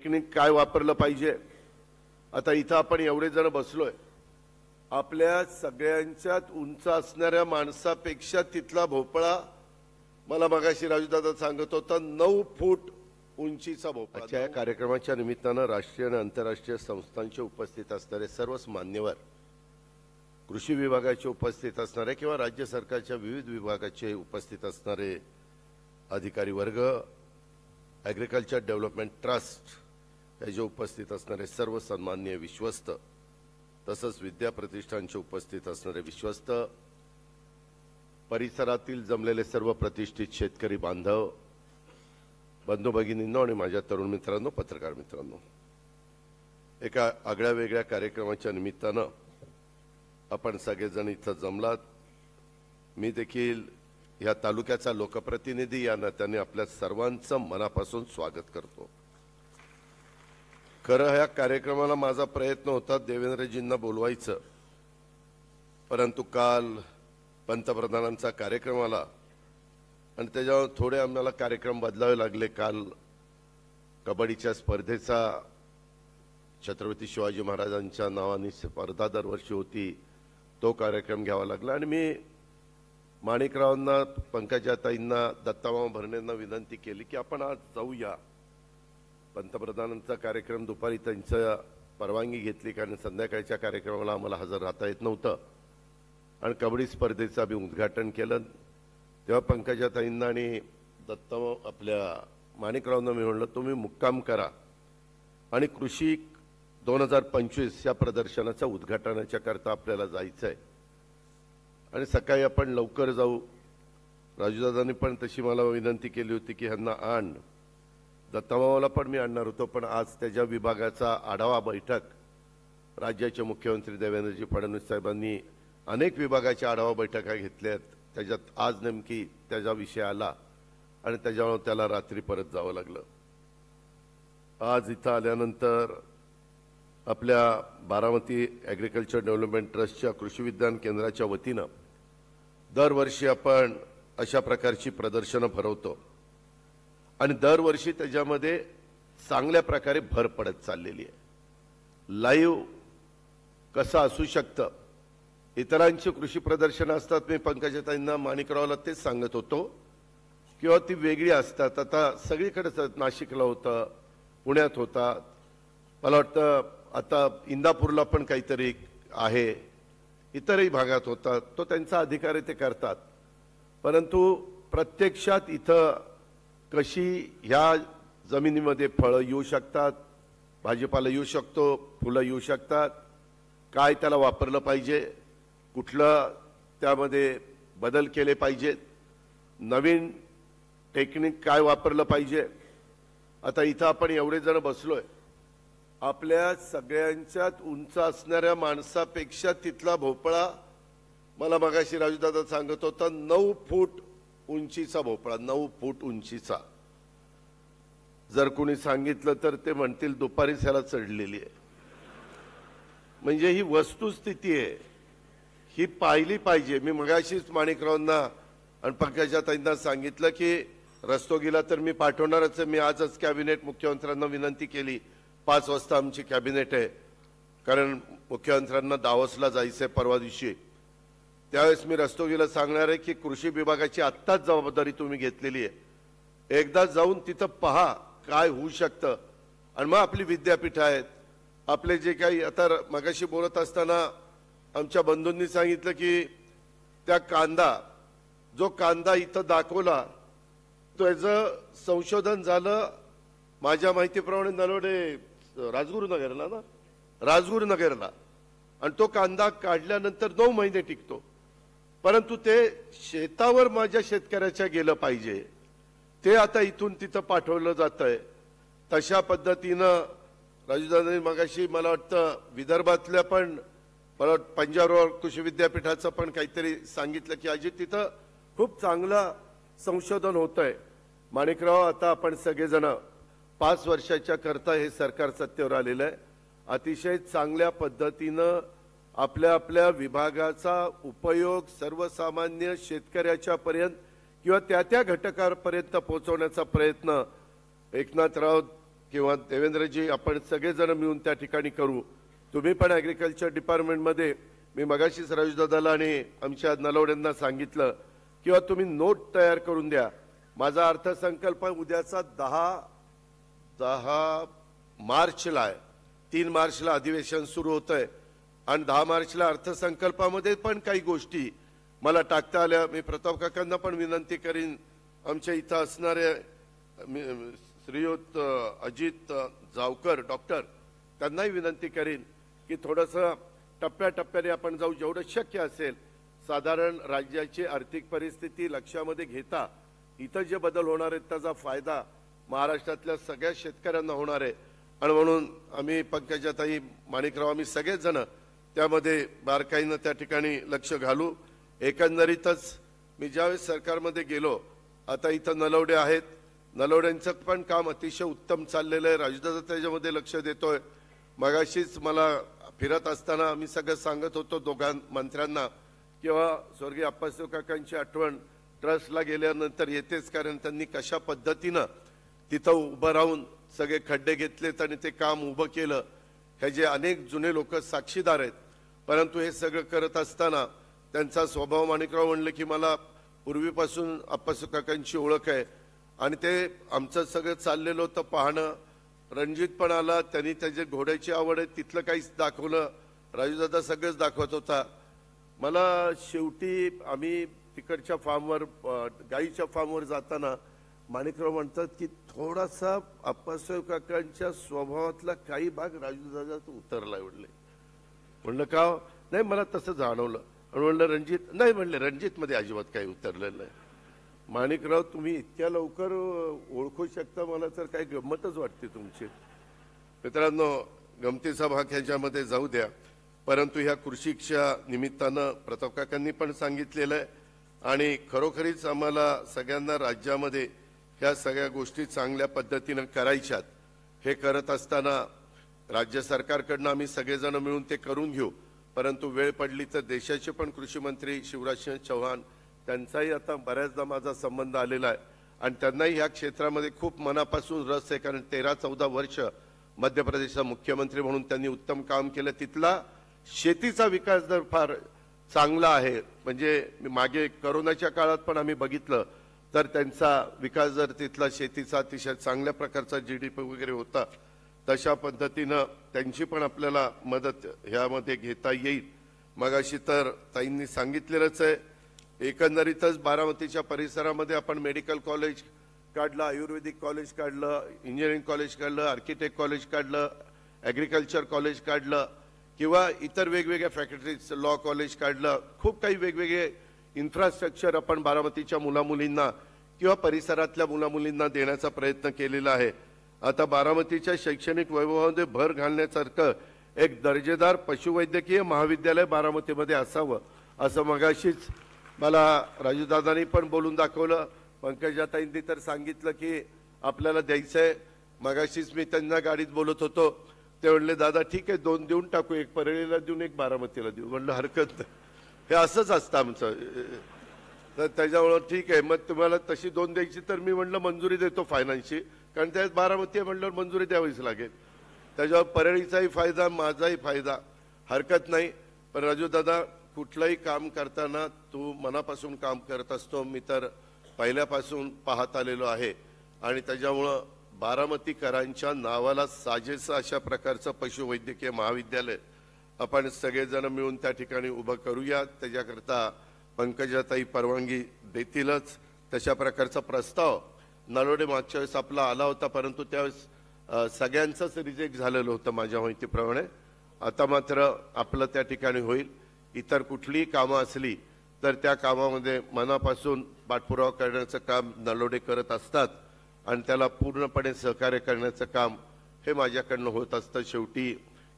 Technique काय वापरलं पाहिजे। आता इथं आपण एवढे जण बसलोय, आपल्या सगळ्यांच्यात उंच असणाऱ्या माणसापेक्षा तिथला भोपळा, मला मगाशी राजूदादा सांगत होता, 9 फूट उंचीचा भोपळा। आजच्या या कार्यक्रमाच्या निमित्तानं राष्ट्रीय आणि आंतरराष्ट्रीय संस्थांचे उपस्थित असणारे सर्वच मान्यवर, कृषी विभागाचे उपस्थित असणारे किंवा राज्य सरकारच्या विविध विभागाचे उपस्थित असणारे अधिकारी वर्ग, ॲग्रिकल्चर डेव्हलपमेंट ट्रस्ट याचे उपस्थित असणारे सर्व सन्माननीय विश्वस्त, तसंच विद्या प्रतिष्ठानचे उपस्थित असणारे विश्वस्त, परिसरातील जमलेले सर्व प्रतिष्ठित शेतकरी बांधव, बंधू भगिनींनो आणि माझ्या तरुण मित्रांनो, पत्रकार मित्रांनो, एका आगळ्या वेगळ्या कार्यक्रमाच्या निमित्तानं आपण सगळेजण इथं जमलात। मी देखील या तालुक्याचा लोकप्रतिनिधी या नात्याने आपल्या सर्वांचं मनापासून स्वागत करतो। खरं ह्या कार्यक्रमाला माझा प्रयत्न होता देवेंद्रजींना बोलवायचं, परंतु काल पंतप्रधानांचा कार्यक्रम आला आणि त्याच्यावर थोडे आम्हाला कार्यक्रम बदलावे लागले। काल कबड्डीच्या स्पर्धेचा छत्रपती शिवाजी महाराजांच्या नावाने स्पर्धा दरवर्षी होती, तो कार्यक्रम घ्यावा लागला आणि मी माणिकरावांना, पंकजाताईंना, दत्तामामा भरणेंना विनंती केली की आपण आज जाऊया। पंतप्रधानांचा कार्यक्रम दुपारी त्यांच्या परवानगी घेतली, कारण संध्याकाळच्या कार्यक्रमाला आम्हाला हजर राहता येत नव्हतं आणि कबड्डी स्पर्धेचं आम्ही उद्घाटन केलं। तेव्हा पंकजाताईंना आणि दत्तामामा आपल्या माणिकरावांना मी म्हणलं, तुम्ही मुक्काम करा आणि कृषी 2025 या प्रदर्शनाच्या उद्घाटनाच्या करता आपल्याला जायचं आहे आणि सकाळी आपण लवकर जाऊ। राजूदादांनी पण तशी मला विनंती केली होती की ह्यांना आण, दत्तामामाला पण मी आणणार होतो, पण आज त्याच्या विभागाचा आढावा बैठक, राज्याचे मुख्यमंत्री देवेंद्रजी फडणवीस साहेबांनी अनेक विभागाच्या आढावा बैठका घेतल्यात, त्याच्यात आज नेमकी त्याचा विषय आला आणि त्याच्यामुळे त्याला रात्री परत जावं लागलं। आज इथं आल्यानंतर आपल्या बारामती ॲग्रिकल्चर डेव्हलपमेंट ट्रस्टच्या कृषी विज्ञान केंद्राच्या वतीनं दरवर्षी आपण अशा प्रकारची प्रदर्शनं भरवतो आणि दरवर्षी त्याच्यामध्ये चांगल्या प्रकारे भर पडत चाललेली आहे। लाईव्ह कसं असू शकतं, इतरांची कृषी प्रदर्शनं असतात, मी पंकजाताईंना, माणिकरावला तेच सांगत होतो किंवा ती वेगळी असतात। आता सगळीकडेच, नाशिकला होतं, पुण्यात होतात, मला वाटतं आता इंदापूरला पण काहीतरी आहे, इतरही भागात होतात, तो त्यांचा अधिकार आहे, ते करतात। परंतु प्रत्यक्षात इथं कशी ह्या जमिनीमध्ये फळं येऊ शकतात, भाजीपाला येऊ शकतो, फुलं येऊ शकतात, काय त्याला वापरलं पाहिजे, कुठलं त्यामध्ये बदल केले पाहिजेत, नवीन टेक्निक काय वापरलं पाहिजे। आता इथं आपण एवढे जण बसलोय, आपल्या सगळ्यांच्यात उंच असणाऱ्या माणसापेक्षा तिथला भोपळा, मला मगाशी राजूदादा सांगत होता, 9 फूट उंचीचा भोपळा, 9 फूट उंचीचा। जर कोणी सांगितलं तर ते म्हणतील दुपारीच ह्याला चढलेली आहे। म्हणजे ही वस्तुस्थिती आहे, ही पाहिली पाहिजे। मी मगाशीच माणिकरावांना आणि पंकजाताईंना सांगितलं की रस्तोगीला तर मी पाठवणारच आहे। मी आजच कॅबिनेट मुख्यमंत्र्यांना विनंती केली, 5 वाजता आमची कॅबिनेट आहे, कारण मुख्यमंत्र्यांना दावोसला जायचं आहे परवा दिवशी। त्यावेळेस मी रस्तोगीला सांगणार आहे की कृषी विभागाची आत्ताच जबाबदारी तुम्ही घेतलेली आहे, एकदा जाऊन तिथं पहा काय होऊ शकतं आणि मग आपली विद्यापीठ आहेत, आपले जे काही, आता मगाशी बोलत असताना आमच्या बंधूंनी सांगितलं की त्या जो कांदा इथं दाखवला, त्याचं संशोधन झालं माझ्या माहितीप्रमाणे नलवडे राजगुरुनगरला ना, राजगुरुनगरला, आणि तो कांदा काढल्यानंतर 9 महिने टिकतो। परंतु ते शेतावर माझ्या शेतकऱ्याच्या गेलं पाहिजे, ते आता इथून तिथं पाठवलं जातंय। तशा पद्धतीनं राजूदादांनी मगाशी मला वाटतं विदर्भातल्या पण, मला पंजाबराव कृषी विद्यापीठाचं पण काहीतरी सांगितलं की अजित तिथं खूप चांगलं संशोधन होतंय। माणिकराव, आता आपण सगळेजण 5 वर्षाच्या करता हे सरकार सत्तेवर आलेलं आहे, अतिशय चांगल्या पद्धतीनं आपल्या आपल्या विभागाचा उपयोग सर्वसामान्य शेतकऱ्याच्या पर्यंत किंवा त्या घटकापर्यंत पोहोचवण्याचा प्रयत्न एकनाथराव किंवा देवेंद्रजी आपण सगळेजण मिळून त्या ठिकाणी करू. तुम्ही पण ॲग्रिकल्चर डिपार्टमेंटमध्ये मी मगाशीच राजदादाला आणि आमच्या नलवड्यांना सांगितलं किंवा तुम्ही नोट तयार करून द्या. माझा अर्थसंकल्प उद्याचा 10 मार्चला आहे. 3 मार्चला अधिवेशन सुरू होतंय आणि 10 मार्चला अर्थसंकल्पामध्ये पण काही गोष्टी मला टाकता आल्या. मी प्रताप काकांना पण विनंती करीन, आमच्या इथं असणारे श्रीयुत अजित जावकर डॉक्टर त्यांनाही विनंती करीन की थोडंसं टप्प्याटप्प्याने आपण जाऊ, जेवढं शक्य असेल. साधारण राज्याची आर्थिक परिस्थिती लक्षामध्ये घेता इथं जे बदल होणार आहेत त्याचा फायदा महाराष्ट्रातल्या सगळ्या शेतकऱ्यांना होणार आहे. आणि म्हणून आम्ही पंकजाताई, माणिकराव, आम्ही सगळेच जण त्यामध्ये बारकाईनं त्या ठिकाणी लक्ष घालू. एकंदरीतच मी ज्यावेळेस सरकारमध्ये गेलो, आता इथं नलवडे आहेत, नलवड्यांचं पण काम अतिशय उत्तम चाललेलं आहे. राजदादा त्याच्यामध्ये लक्ष देतोय. मगाशीच मला फिरत असताना आम्ही सगळं सांगत होतो दोघां मंत्र्यांना किंवा स्वर्गीय अप्पासाहेब काकांची आठवण ट्रस्टला गेल्यानंतर येतेच, कारण त्यांनी कशा पद्धतीनं तिथं उभं राहून सगळे खड्डे घेतलेत आणि ते काम उभं केलं, ह्याचे अनेक जुने लोक साक्षीदार आहेत. परंतु हे सगळं करत असताना त्यांचा स्वभाव, माणिकराव म्हणलं की मला पूर्वीपासून अप्पासाहेब काकांची ओळख आहे आणि ते आमचं सगळं चाललेलं होतं पाहणं. रणजित पण आला, त्यांनी त्याची घोड्याची आवड आहे, तिथलं काहीच दाखवलं. राजूदादा सगळंच दाखवत होता. मला शेवटी आम्ही तिकडच्या फार्मवर, गाईच्या फार्मवर जाताना माणिकराव म्हणतात की थोडासा अप्पासाहेब काकांच्या स्वभावातला काही भाग राजूदादाचा उतरला. म्हणलं का? नाही, मला तसं जाणवलं. म्हणलं रणजित? नाही म्हणले, रणजितमध्ये अजिबात काही उतरलेलं नाही. माणिकराव, तुम्ही इतक्या लवकर ओळखू शकता, मला तर काही गंमतच वाटते तुमची. मित्रांनो, गमतीचा भाग ह्याच्यामध्ये जाऊ द्या, परंतु ह्या कृषीच्या निमित्तानं प्रताप काकांनी पण सांगितलेलं आहे आणि खरोखरीच आम्हाला सगळ्यांना राज्यामध्ये ह्या सगळ्या गोष्टी चांगल्या पद्धतीनं करायच्यात. हे करत असताना राज्य सरकारकडनं आम्ही सगळेजण मिळून ते करून घेऊ. परंतु वेळ पडली तर देशाचे पण कृषी मंत्री शिवराजसिंह चौहान, त्यांचाही आता बऱ्याचदा माझा संबंध आलेला आहे आणि त्यांनाही ह्या क्षेत्रामध्ये खूप मनापासून रस आहे. कारण 13-14 वर्ष मध्य प्रदेशचा मुख्यमंत्री म्हणून त्यांनी उत्तम काम केलं. तिथला शेतीचा विकास दर फार चांगला आहे. म्हणजे मागे करोनाच्या काळात पण आम्ही बघितलं तर त्यांचा विकास दर तिथला शेतीचा अतिशय चांगल्या प्रकारचा GDP वगैरे होता. तशा पद्धतीनं त्यांची पण आपल्याला मदत ह्यामध्ये घेता येईल. मगाशी तर ताईंनी सांगितलेलंच आहे. एकंदरीतच बारामतीच्या परिसरामध्ये आपण मेडिकल कॉलेज काढलं, आयुर्वेदिक कॉलेज काढलं, इंजिनिअरिंग कॉलेज काढलं, आर्किटेक्ट कॉलेज काढलं, ॲग्रिकल्चर कॉलेज काढलं किंवा इतर वेगवेगळ्या फॅकल्टीज, लॉ कॉलेज काढलं. खूप काही वेगवेगळे इन्फ्रास्ट्रक्चर आपण बारामतीच्या मुलामुलींना किंवा परिसरातल्या मुलामुलींना देण्याचा प्रयत्न केलेला आहे. आता बारामतीच्या शैक्षणिक वैभवामध्ये भर घालण्यासारखं एक दर्जेदार पशुवैद्यकीय महाविद्यालय बारामतीमध्ये असावं, असं मगाशीच मला राजूदादांनी पण बोलून दाखवलं. पंकजाताईंनी तर सांगितलं की आपल्याला द्यायचं आहे. मगाशीच मी त्यांना गाडीत बोलत होतो, ते म्हणले दादा ठीक आहे 2 देऊन टाकू, एक परळीला देऊन एक बारामतीला देऊ. म्हणलं हरकत नाही, हे असंच असतं आमचं. तर त्याच्यामुळं ठीक आहे, मग तुम्हाला तशी 2 द्यायची तर मी म्हणलं मंजुरी देतो फायनान्सची, कारण त्यात बारामती म्हणल्यावर मंजुरी द्यावीच लागेल. त्याच्यावर परळीचाही फायदा, माझाही फायदा, हरकत नाही. पण राजूदादा, कुठलंही काम करताना तू मनापासून काम करत असतो, मी तर पहिल्यापासून पाहत आलेलो आहे. आणि त्याच्यामुळं बारामतीकरांच्या नावाला साजेसं अशा प्रकारचं पशुवैद्यकीय महाविद्यालय आपण सगळेजण मिळून त्या ठिकाणी उभं करूया. त्याच्याकरता पंकजाताई परवानगी देतीलच. तशा प्रकारचा प्रस्ताव नलवडे मागच्या वेळेस आपला आला होता, परंतु त्यावेळेस सगळ्यांचंच रिजेक्ट झालेलं होतं माझ्या माहितीप्रमाणे. आता मात्र आपलं त्या ठिकाणी होईल. इतर कुठलीही कामं असली तर त्या कामामध्ये मनापासून पाठपुरावा करण्याचं काम नलवडे करत असतात आणि त्याला पूर्णपणे सहकार्य करण्याचं काम हे माझ्याकडनं होत असतं. शेवटी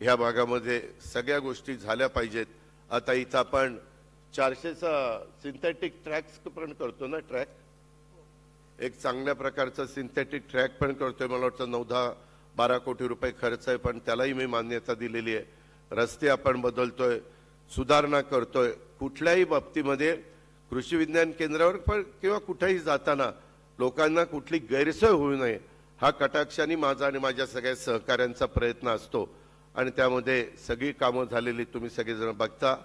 ह्या भागामध्ये सगळ्या गोष्टी झाल्या पाहिजेत. आता इथं आपण 400चा सिंथेटिक ट्रॅक्स पण करतो ना, ट्रॅक एक चांगल्या प्रकारचा सिंथेटिक ट्रॅक पण करतोय. मला वाटतं 9-12 कोटी रुपये खर्च आहे, पण त्यालाही मी मान्यता दिलेली आहे. रस्ते आपण बदलतोय, सुधारणा करतोय. कुठल्याही बाबतीमध्ये कृषी विज्ञान केंद्रावर पण किंवा कुठेही जाताना लोकांना कुठली गैरसोय होऊ नये हा कटाक्षाने माझा आणि माझ्या सगळ्या सहकाऱ्यांचा प्रयत्न असतो आणि त्यामध्ये सगळी कामं झालेली तुम्ही सगळेजण बघता.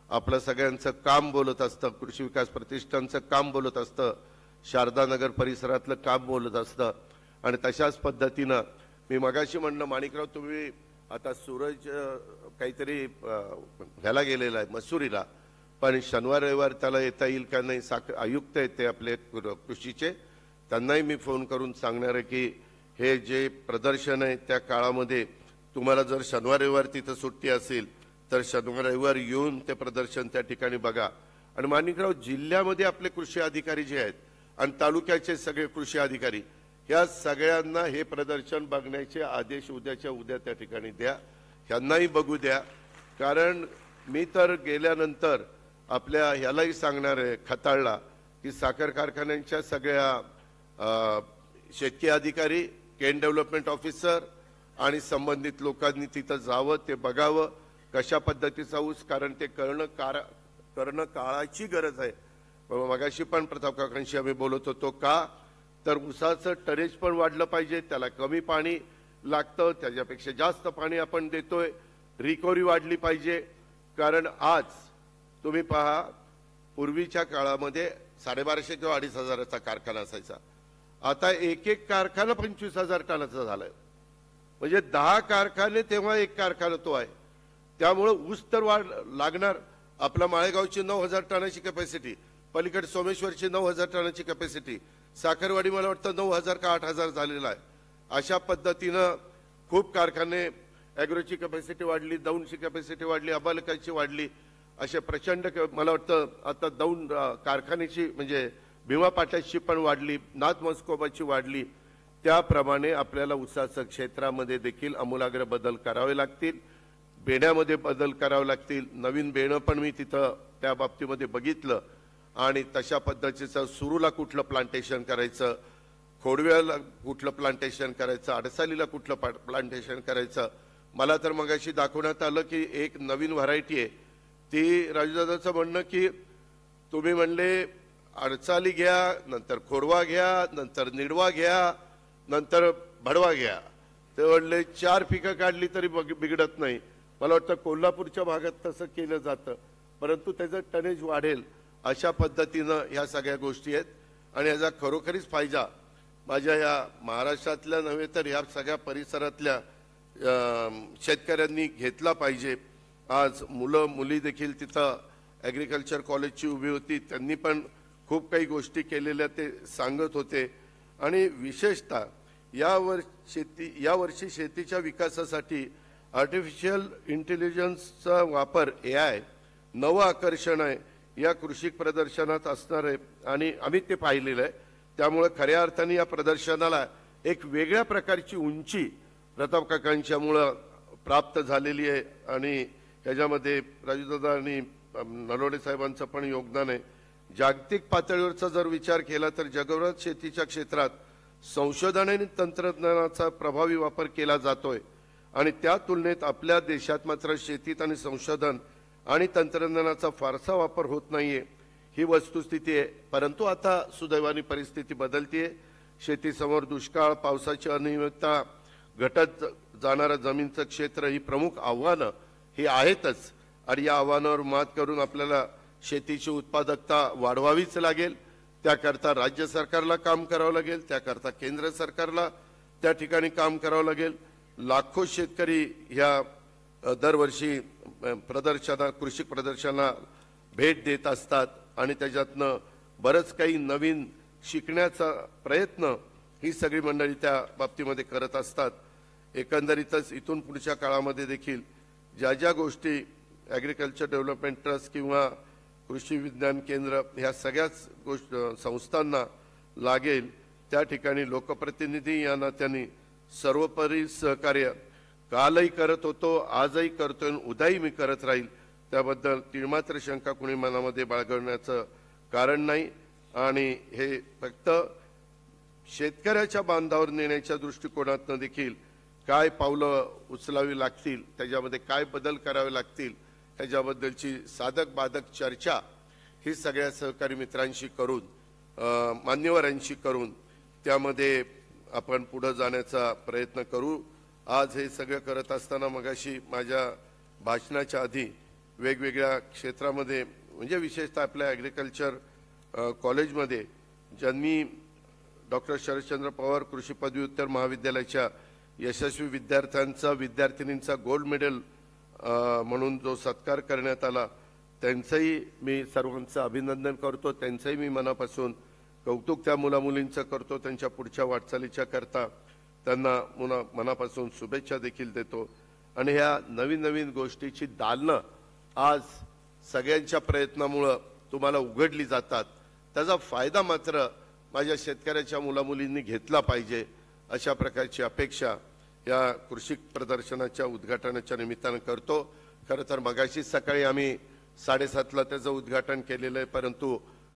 आपलं सगळ्यांचं काम बोलत असतं, कृषी विकास प्रतिष्ठानचं काम बोलत असतं, शारदानगर परिसरातलं काम बोलत असतं. आणि तशाच पद्धतीनं मी मगाशी म्हणलं माणिकराव तुम्ही आता सूरज काहीतरी ह्याला गेलेला आहे मसुरीला, पण शनिवार रविवार त्याला येता येईल का नाही. आयुक्त आहेत ते आपले कृषीचे, त्यांनाही मी फोन करून सांगणार आहे की हे जे प्रदर्शन आहे त्या काळामध्ये तुम्हाला जर शनिवार रविवार तिथं सुट्टी असेल तर शनिवार रविवार येऊन ते प्रदर्शन त्या ठिकाणी बघा. आणि माणिकराव जिल्ह्यामध्ये आपले कृषी अधिकारी जे आहेत आणि तालुक्याचे सगळे कृषी अधिकारी या सगळ्यांना हे प्रदर्शन बघण्याचे आदेश उद्याच्या उद्या त्या ठिकाणी द्या, ह्यांनाही बघू द्या. कारण मी तर गेल्यानंतर आपल्या ह्यालाही सांगणार आहे खताळला की साखर कारखान्यांच्या सगळ्या शेतकी अधिकारी, केन डेव्हलपमेंट ऑफिसर आणि संबंधित लोकांनी तिथं जावं, ते बघावं कशा पद्धतीचा ऊस, कारण ते करणं काळाची गरज आहे. मगाशी पण प्रताप काकांशी आम्ही बोलत होतो का, तर ऊसाचं टरेज पण वाढलं पाहिजे, त्याला कमी पाणी लागतं, त्याच्यापेक्षा जास्त पाणी आपण देतोय, रिकव्हरी वाढली पाहिजे. कारण आज तुम्ही पहा पूर्वीच्या काळामध्ये 1250 किंवा 2500चा कारखाना असायचा, आता एक एक कारखाना 25,000 टनाचा झालाय. म्हणजे 10 कारखाने तेव्हा एक कारखाना तो आहे. त्यामुळे ऊस तर लागणार. आपला माळेगावची 9,000 टनाची कॅपॅसिटी, पलीकडे सोमेश्वरची 9,000 टनाची कॅपॅसिटी, साखरवाडी मला वाटतं 9,000 का 8,000 झालेला आहे. अशा पद्धतीनं खूप कारखाने, ॲग्रोची कॅपॅसिटी वाढली, दौंडची कॅपॅसिटी वाढली, अबालकाची वाढली, असे प्रचंड मला वाटतं आता दौंड कारखान्याची म्हणजे भीमा पाट्याची पण वाढली, नाथ मस्कोबाची वाढली. त्याप्रमाणे आपल्याला ऊसाच्या क्षेत्रामध्ये देखील आमूलाग्र बदल करावे लागतील, बेण्यामध्ये बदल करावे लागतील. नवीन बेणं पण मी तिथं त्या बाबतीमध्ये बघितलं आणि तशा पद्धतीचं सुरूला कुठलं प्लांटेशन करायचं, खोडव्याला कुठलं प्लांटेशन करायचं, अडसालीला कुठलं प्लांटेशन करायचं. मला तर मगाशी दाखवण्यात आलं की एक नवीन व्हरायटी आहे, ती राजूदादाचं म्हणणं की तुम्ही म्हणले अडसाली घ्या, नंतर खोडवा घ्या, नंतर निडवा घ्या, नंतर भडवा घ्या. ते म्हणले 4 पिकं काढली तरी बिघडत नाही. मला वाटतं कोल्हापूरच्या भागात तसं केलं जातं, परंतु त्याचं टनेज वाढेल अशा पद्धतीनं ह्या सगळ्या गोष्टी आहेत. आणि याचा खरोखरीच फायदा माझ्या या महाराष्ट्रातल्या नव्हे तर ह्या सगळ्या परिसरातल्या शेतकऱ्यांनी घेतला पाहिजे. आज मुलं मुली देखील तिथं ॲग्रिकल्चर कॉलेजची उभी होती, त्यांनी पण खूप काही गोष्टी केलेल्या ते सांगत होते. आणि विशेषतः यावर्षी शेतीच्या विकासासाठी आर्टिफिशियल इंटेलिजन्सचा वापर AI नवं आकर्षण आहे या कृषी प्रदर्शनात असणार आहे आणि आम्ही ते पाहिलेलं आहे. त्यामुळे खऱ्या अर्थाने या प्रदर्शनाला एक वेगळ्या प्रकारची उंची प्रताप काकांच्यामुळं प्राप्त झालेली आहे आणि ह्याच्यामध्ये राजूदादा आणि नलोडे साहेबांचं पण योगदान आहे. जागतिक पातळीवरचा जर विचार केला तर जगभरात शेतीच्या क्षेत्रात संशोधन आणि तंत्रज्ञानाचा प्रभावी वापर केला जातोय आणि त्या तुलनेत आपल्या देशात मात्र शेतीत आणि संशोधन आणि तंत्रज्ञानाचा फारसा वापर होत नाहीये, ही वस्तुस्थिती आहे. परंतु आता सुदैवाने परिस्थिती बदलतीये. शेतीसमोर दुष्काळ, पावसाची अनियमितता, घटत जाणारं जमीनचं क्षेत्र ही प्रमुख आव्हानं ही आहेतच आणि या आव्हानावर मात करून आपल्याला शेतीची उत्पादकता वाढवावीच लागेल. त्याकरता राज्य सरकारला काम करावं लागेल, त्याकरता केंद्र सरकारला त्या ठिकाणी काम करावं लागेल. लाखो शेतकरी ह्या दरवर्षी कृषी प्रदर्शनाला भेट देत असतात आणि त्याच्यातनं बरंच काही नवीन शिकण्याचा प्रयत्न ही सगळी मंडळी त्या बाबतीमध्ये करत असतात. एकंदरीतच इथून पुढच्या काळामध्ये देखील ज्या ज्या गोष्टी ॲग्रिकल्चर डेव्हलपमेंट ट्रस्ट किंवा कृषी विज्ञान केंद्र ह्या सगळ्याच संस्थांना लागेल त्या ठिकाणी लोकप्रतिनिधी या नात्याने सर्वोपरी सहकार्य कालही करत होतो, आजही करतोय, उद्याही मी करत राहील. त्याबद्दल तीळमात्र शंका कोणी मनामध्ये बाळगण्याचं कारण नाही. आणि हे फक्त शेतकऱ्याच्या बांधावर नेण्याच्या दृष्टिकोनातून देखील काय पावलं उचलावी लागतील, त्याच्यामध्ये काय बदल करावे लागतील, ह्याच्याबद्दलची साधक बाधक चर्चा ही सगळ्या सहकारी मित्रांशी करून, मान्यवरांशी करून त्यामध्ये आपण पुढे जाण्याचा प्रयत्न करू। आज हे सगळं करत असताना मगाशी माझ्या भाषणाच्या आधी वेगवेगळ्या क्षेत्रामध्ये म्हणजे विशेषतः आपल्या ॲग्रिकल्चर कॉलेजमध्ये ज्यांनी डॉक्टर शरदचंद्र पवार कृषी पदव्युत्तर महाविद्यालयाच्या यशस्वी विद्यार्थिनींचा गोल्ड मेडल म्हणून जो सत्कार करण्यात आला त्यांचंही मी सर्वांचं अभिनंदन करतो। त्यांचंही मी मनापासून कौतुक त्या मुलामुलींचं करतो। त्यांच्या पुढच्या वाटचालीच्या करता त्यांना मनापासून शुभेच्छा देखील देतो। आणि ह्या नवीन नवीन गोष्टीची दालनं आज सगळ्यांच्या प्रयत्नामुळे तुम्हाला उघडली जातात। त्याचा फायदा मात्र माझ्या शेतकऱ्याच्या मुलामुलींनी घेतला पाहिजे अशा प्रकारची अपेक्षा या कृषी प्रदर्शनाच्या उद्घाटनाच्या निमित्तानं करतो। खरं तर मगाशी सकाळी आम्ही 7:30ला त्याचं उद्घाटन केलेलं आहे, परंतु